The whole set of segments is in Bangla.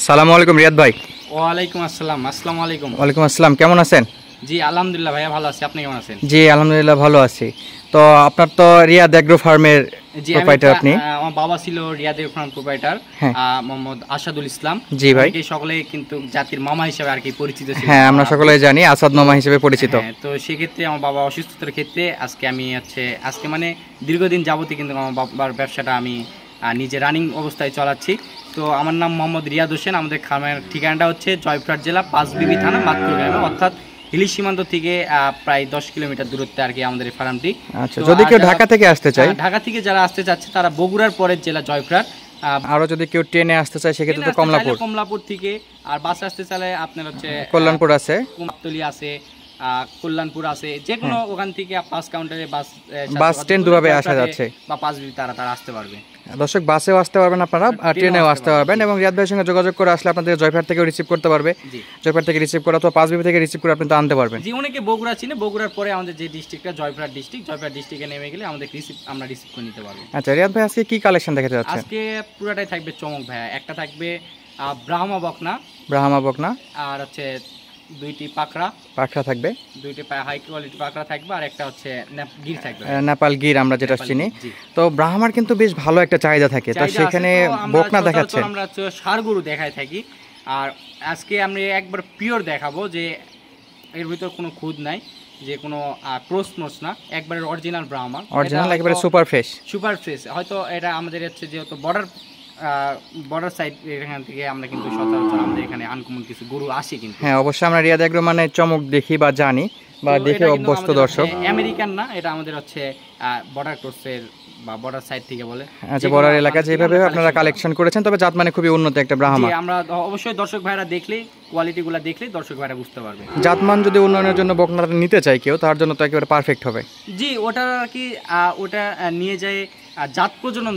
আসসালামু আলাইকুম রিয়াদ ভাই। ওয়ালাইকুম আসসালাম। আসসালামু আলাইকুম। ওয়ালাইকুম আসসালাম, কেমন আছেন? জি আলহামদুলিল্লাহ ভাইয়া ভালো আছি, আপনি কেমন আছেন? জি আলহামদুলিল্লাহ ভালো আছি। তো আপনার তো রিয়াদ এগ্রো ফার্মের প্রোপাইটার আপনি। আমার বাবা ছিল Riyad agro farm proprietor Mohammad Asadul Islam. জি ভাই, সকলে কিন্তু জাতির মামা হিসেবে আর কি পরিচিত ছিল। হ্যাঁ আমরা সকলেই জানি আসাদ মামা হিসেবে পরিচিত। তো সেক্ষেত্রে আমার বাবা অসুস্থতার ক্ষেত্রে আজকে মানে দীর্ঘদিন যাবতই কিন্তু আমার বাবার ব্যবসাটা আমি নিজে রানিং অবস্থায় চালাচ্ছি। তো আমার নাম মোহাম্মদ রিয়াদ হোসেন। আমাদের খামারের ঠিকানাটা হচ্ছে জয়পুরহাট জেলা পাঁচবিবি থানা মাতকুর গ্রামে, অর্থাৎ হিলি সীমান্ত থেকে প্রায় 10 কিলোমিটার দূরত্বে আর কি আমাদের এই ফার্মটি। আচ্ছা, যদি কেউ ঢাকা থেকে আসতে চায়, ঢাকা থেকে যারা আসতে চাচ্ছে তারা বগুড়ার পরের জেলা জয়পুরহাট। আরো যদি কেউ ট্রেনে আসতে চায় সেক্ষেত্রে তো কমলাপুর থেকে, আর বাসে আসতে চাইলে আপনার হচ্ছে কল্যাণপুর আছে, কুমারতলি আছে, কল্যাণপুর আছে, যে কোনো ওখান থেকে 5 কাউন্টারে বাস স্ট্যান্ড দুভাবে আসা যাচ্ছে, বা 5 তারা আসতে পারবে। দর্শক বাসেও আসতে পারবেন আপনারা, আর ট্রেনেও আসতে পারবেন, এবং রিয়াদ ভাইয়ের সঙ্গে যোগাযোগ করে আসলে আপনাদের জয়পুরহাট থেকে রিসিভ করতে পারবে। জয়পুরহাট থেকে রিসিভ করা তো 5 থেকে রিসিভ করে আপনি তো আনতে পারবেন। জি, অনেকে বগুড়া চিনে, বগুড়ার পরে আমাদের যে ডিস্ট্রিক্টটা জয়পুরহাট ডিস্ট্রিক্টে নেমে গেলে আমাদের আমরা রিসিভ করে নিতে পারবো। আচ্ছা রিয়াদ ভাই, আজকে কি কালেকশন দেখাতে যাচ্ছেন? আজকে পুরোটাই থাকবে চমক ভাইয়া। একটা থাকবে ব্রাহ্মা বকনা, আর হচ্ছে 2টি পাকড়া থাকবে, 2টি হাই কোয়ালিটি পাকড়া থাকবে, আর একটা হচ্ছে গির থাকবে, নেপাল গির আমরা যেটা চিনি। তো ব্রাহ্মার কিন্তু বেশ ভালো একটা চাহিদা থাকে, তো সেখানে বকনা দেখাচ্ছেন। আমরা ষাঁড় গরু দেখাই থাকি, আর আজকে আমি একবার পিওর দেখাবো যে এর ভিতর কোনো খুদ নাই, যে কোনো ক্রস নোস না, একবারে অরিজিনাল ব্রাহ্মা, অরিজিনাল একেবারে সুপার ফ্রেশ। হয়তো এটা আমাদের হচ্ছে যেহেতু বর্ডার সাইড, এখান থেকে আমরা কিন্তু সচরাচর আমাদের এখানে আনকমন কিছু গরু আসে কিন্তু। হ্যাঁ অবশ্যই আমরা রিয়াদ এগ্রো মানে চমক দেখি বা জানি বা দেখে অভ্যস্ত দর্শক। আমেরিকান না, এটা আমাদের হচ্ছে বর্ডার ক্রসের বা বর্ডার সাইড থেকে বলে। আচ্ছা, বর্ডার এলাকা যেভাবে আপনারা কালেকশন করেছেন, তবে জাত মানে খুবই উন্নত একটা ব্রাহ্মা। আমরা অবশ্যই দর্শক ভাইরা দেখলেই, কোয়ালিটিগুলো দেখলেই দর্শক ভাইরা বুঝতে পারবে। জাতমান যদি উন্নয়নের জন্য বকনাটা নিতে চায় কেউ, তার জন্য তো একেবারে পারফেক্ট হবে। জি, ওটা আর কি ওটা নিয়ে যায় জাত প্রজনন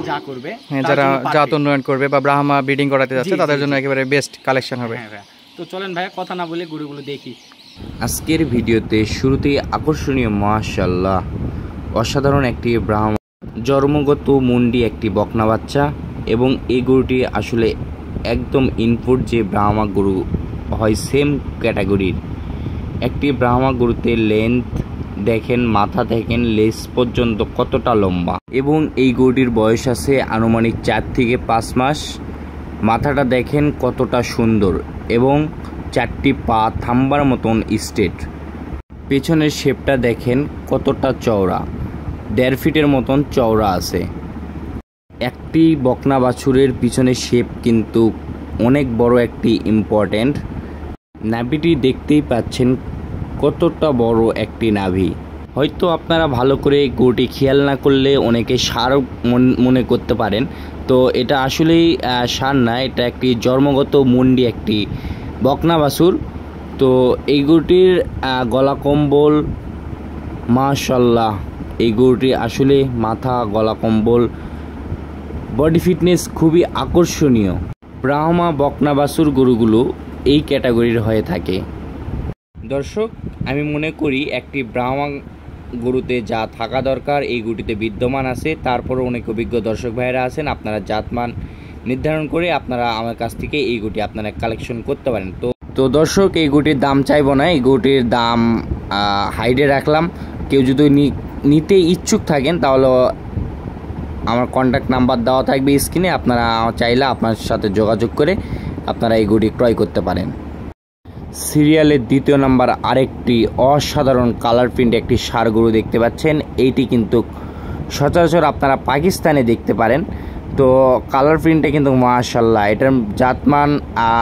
যা করবে, যারা জাত উন্নয়ন করবে বা ব্রাহ্মা ব্রিডিং করাতে যাচ্ছে তাদের জন্য একেবারে বেস্ট কালেকশন হবে। তো চলেন ভাইয়া কথা না বলে গরুগুলো দেখি। আজকের ভিডিওতে শুরুতেই আকর্ষণীয়, মাশাআল্লাহ অসাধারণ একটি ব্রাহ্মা জন্মগত মুন্ডি একটি বকনা বাচ্চা, এবং এই গরুটি আসলে একদম ইনপুট যে ব্রাহ্মা গরু হয় সেম ক্যাটাগরির একটি ব্রাহ্মা গরুতে লেন্থ দেখেন, মাথা দেখেন, লেজ পর্যন্ত কতটা লম্বা, এবং এই গরুটির বয়স আছে আনুমানিক 4 থেকে 5 মাস। মাথাটা দেখেন কতটা সুন্দর, এবং 4টি পা থাম্বার মতন স্ট্রেট। পেছনের শেপটা দেখেন কতটা চওড়া, 1.5 ফিটের মতন চওড়া আছে। একটি বকনা বাছুরের পিছনের শেপ কিন্তু অনেক বড় একটি ইম্পর্ট্যান্ট। নাভিটি দেখতেই পাচ্ছেন কতটা বড় একটি নাভি। হয়তো আপনারা ভালো করে গরুটি খেয়াল না করলে অনেকে ষাঁড় মনে করতে পারেন, তো এটা আসলেই ষাঁড় না, এটা একটি জন্মগত মুন্ডি একটি বকনা বাছুর। তো এই গরুটির গলা কম্বল মাশাআল্লাহ, এই গরুটি আসলে মাথা, গলা কম্বল, বডি ফিটনেস খুবই আকর্ষণীয়। ব্রাহ্মা বকনা বাছুর গরুগুলো এই ক্যাটাগরির হয়ে থাকে। দর্শক, আমি মনে করি একটি ব্রাহ্মা গরুতে যা থাকা দরকার এই গরুটিতে বিদ্যমান আছে। তারপরও অনেক অভিজ্ঞ দর্শক ভাইয়েরা আছেন, আপনারা জাতমান নির্ধারণ করে আপনারা আমার কাছ থেকে এই গরুটি আপনারা কালেকশন করতে পারেন। তো দর্শক, এই গরুটির দাম চাইবো না, এই গরুটির দাম হাইডে রাখলাম। কেউ যদি নিতে ইচ্ছুক থাকেন তাহলে আমার কন্ট্যাক্ট নাম্বার দেওয়া থাকবে স্ক্রিনে, আপনারা চাইলে আপনার সাথে যোগাযোগ করে আপনারা এই গরুটি ক্রয় করতে পারেন। সিরিয়ালের 2য় নাম্বার আরেকটি অসাধারণ কালার প্রিন্ট একটি ষাঁড় গরু দেখতে পাচ্ছেন। এইটি কিন্তু সচরাচর আপনারা পাকিস্তানে দেখতে পারেন। তো কালার প্রিন্টটা কিন্তু মাশাআল্লাহ, এটার জাতমান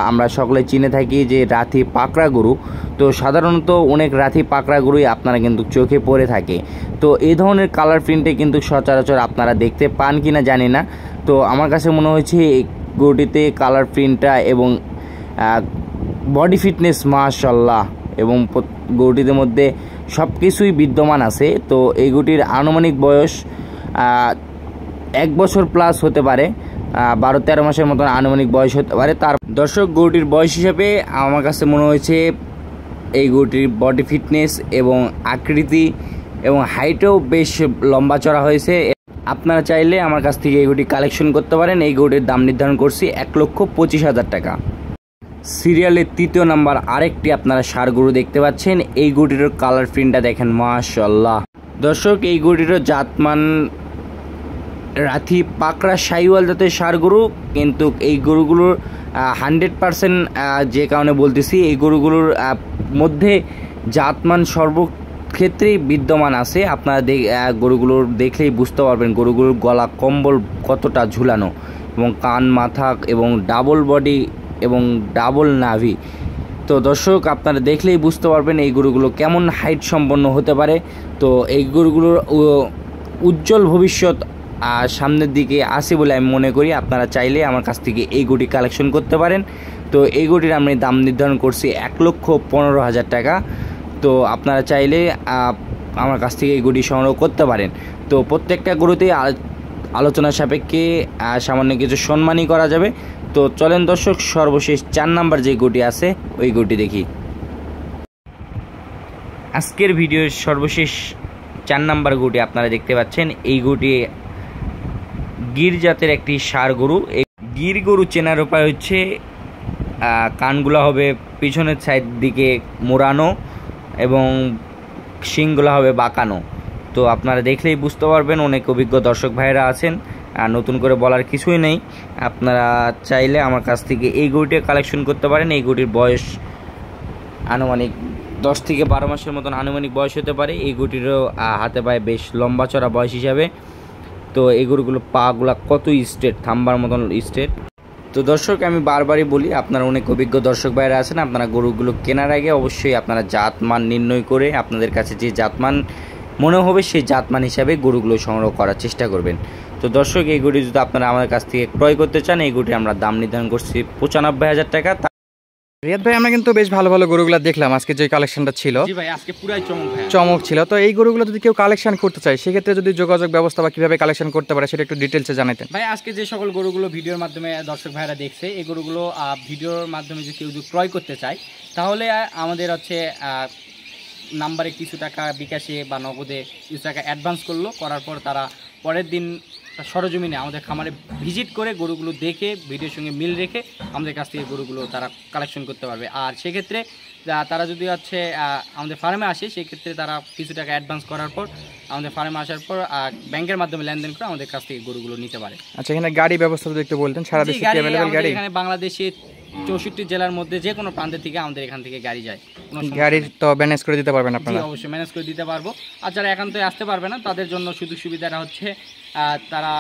আমরা সকলে চিনে থাকি যে রাথি পাকড়া গরু। তো সাধারণত অনেক রাথি পাকড়া গরুই আপনারা কিন্তু চোখে পড়ে থাকে। তো এই ধরনের কালার প্রিন্টে কিন্তু সচরাচর আপনারা দেখতে পান কিনা জানি না। তো আমার কাছে মনে হয়েছে এই গরুটিতে কালার প্রিন্টটা এবং বডি ফিটনেস মাশাআল্লাহ, এবং গরুটির মধ্যে সব কিছুই বিদ্যমান আছে। তো এই গরুটির আনুমানিক বয়স 1 বছর প্লাস হতে পারে, 12-13 মাসের মতন আনুমানিক বয়স হতে পারে। তার দর্শক, গরুটির বয়স হিসাবে আমার কাছে মনে হয়েছে এই গরুটির বডি ফিটনেস এবং আকৃতি এবং হাইটও বেশ লম্বা চড়া হয়েছে। আপনারা চাইলে আমার কাছ থেকে এই গরুটি কালেকশন করতে পারেন। এই গরুটির দাম নির্ধারণ করছি 1,25,000 টাকা। সিরিয়ালের 3য় নাম্বার আরেকটি আপনারা ষাঁড় গরু দেখতে পাচ্ছেন। এই গরুটির কালার প্রিন্টটা দেখেন, মাশাআল্লাহ। দর্শক, এই গরুটির জাতমান রাথি পাকড়া শাহিওয়াল জাতের ষাঁড় গরু, কিন্তু এই গরুগুলোর 100% যে কারণে বলতেছি, এই গরুগুলোর মধ্যে জাতমান সর্বক্ষেত্রেই বিদ্যমান আছে। আপনারা গরুগুলোর দেখলেই বুঝতে পারবেন গরুগুলোর গলা কম্বল কতটা ঝুলানো, এবং কান মাথা এবং ডাবল বডি এবং ডাবল নাভি। তো দর্শক, আপনারা দেখলেই বুঝতে পারবেন এই গরুগুলো কেমন হাইট সম্পন্ন হতে পারে। তো এই গরুগুলোর উজ্জ্বল ভবিষ্যৎ সামনের দিকে আসে বলে আমি মনে করি। আপনারা চাইলে আমার কাছ থেকে এই গরুটি কালেকশন করতে পারেন। তো এই গরুটির আমি দাম নির্ধারণ করছি 1,15,000 টাকা। তো আপনারা চাইলে আমার কাছ থেকে এই গরুটি সংগ্রহ করতে পারেন। তো প্রত্যেকটা গরুতেই আলোচনা সাপেক্ষে সামান্য কিছু সম্মানই করা যাবে। তো চলেন দর্শক, সর্বশেষ 4 নাম্বার যে গরুটি আছে ওই গরুটি দেখি। আজকের ভিডিওর সর্বশেষ 4 নাম্বার গরুটি আপনারা দেখতে পাচ্ছেন। এই গরুটি গির জাতের একটি ষাঁড় গরু। এই গির গরু চেনার উপায় হচ্ছে কানগুলো হবে পিছনের সাইড দিকে মোড়ানো এবং শিংগুলো হবে বাঁকানো। তো আপনারা দেখলেই বুঝতে পারবেন, অনেক অভিজ্ঞ দর্শক ভাইয়েরা আছেন, আর নতুন করে বলার কিছুই নেই। আপনারা চাইলে আমার কাছ থেকে এই গরুটি কালেকশন করতে পারেন। এই গরুটির বয়স আনুমানিক 10 থেকে 12 মাসের মতন আনুমানিক বয়স হতে পারে। এই গরুটিরও হাতে পায়ে বেশ লম্বা চড়া বয়স হিসাবে। তো এই গরুগুলো পাগুলা কত স্ট্রেট, থাম্বার মতন স্ট্রেট। তো দর্শক, আমি বারবারই বলি, আপনারা অনেক অভিজ্ঞ দর্শক ভাইরা আছেন, আপনারা গরুগুলো কেনার আগে অবশ্যই আপনারা জাতমান নির্ণয় করে আপনাদের কাছে যে জাতমান মনে হবে সেই জাতমান হিসাবে গরুগুলো সংগ্রহ করার চেষ্টা করবেন। তো দর্শক, এই গরুটি যদি আপনারা আমাদের কাছ থেকে ক্রয় করতে চান, এই গরুটি আমরা দাম নির্ধারণ করছি 95,000 টাকা। রিয়াদ ভাই, আমরা কিন্তু বেশ ভালো ভালো গরুগুলো দেখলাম আজকে যে কালেকশনটা ছিল। জি ভাই, আজকে পুরাই চমক ছিল। তো এই গরুগুলো যদি কেউ কালেকশন করতে চায়, সেক্ষেত্রে যদি যোগাযোগ ব্যবস্থা বা কিভাবে কালেকশন করতে পারে সেটা একটু ডিটেলসে জানাতেন ভাই। আজকে যে সকল গরুগুলো ভিডিওর মাধ্যমে দর্শক ভাইরা দেখছে, এই গরুগুলো ভিডিওর মাধ্যমে যদি কেউ ক্রয় করতে চায়, তাহলে আমাদের হচ্ছে নাম্বারে কিছু টাকা বিকাশে বা নগদে কিছু টাকা অ্যাডভান্স করার পর তারা পরের দিন সরজমিনে আমাদের খামারে ভিজিট করে গরুগুলো দেখে ভিডিওর সঙ্গে মিল রেখে আমাদের কাছ থেকে গরুগুলো তারা কালেকশন করতে পারবে। আর সেক্ষেত্রে তারা যদি হচ্ছে আমাদের ফার্মে আসে, সেক্ষেত্রে তারা কিছু টাকা অ্যাডভান্স করার পর আমাদের ফার্মে আসার পর ব্যাংকের মাধ্যমে লেনদেন করে আমাদের কাছ থেকে গরুগুলো নিতে পারে। আচ্ছা, এখানে গাড়ি ব্যবস্থা যদি একটু বলতেন, সারা দেশে কি अवेलेबल গাড়ি? এখানে বাংলাদেশে 64 জেলার মধ্যে যে কোনো প্রান্ত থেকে আমাদের এখান থেকে গাড়ি যায়। গাড়ি তো ম্যানেজ করে দিতে পারবেন আপনারা? অবশ্যই ম্যানেজ করে দিতে পারবো। আর যারা একান্তই আসতে পারবে না, তাদের জন্য সুযোগ সুবিধাটা হচ্ছে তারা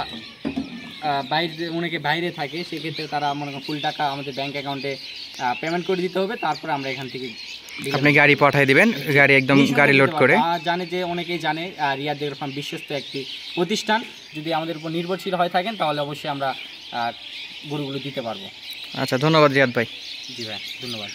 অনেকে বাইরে থাকে, সেক্ষেত্রে তারা মনে করেন ফুল টাকা আমাদের ব্যাংক অ্যাকাউন্টে পেমেন্ট করে দিতে হবে। তারপরে আমরা এখান থেকে আপনি গাড়ি পাঠিয়ে দিবেন, গাড়ি একদম গাড়ি লোড করে। জানে যে অনেকেই জানে রিয়াদ ডেইরি ফার্ম বিশ্বস্ত একটি প্রতিষ্ঠান। যদি আমাদের উপর নির্ভরশীল হয়ে থাকেন, তাহলে অবশ্যই আমরা গরুগুলো দিতে পারবো। আচ্ছা, ধন্যবাদ রিয়াদ ভাই। জি ভাই, ধন্যবাদ।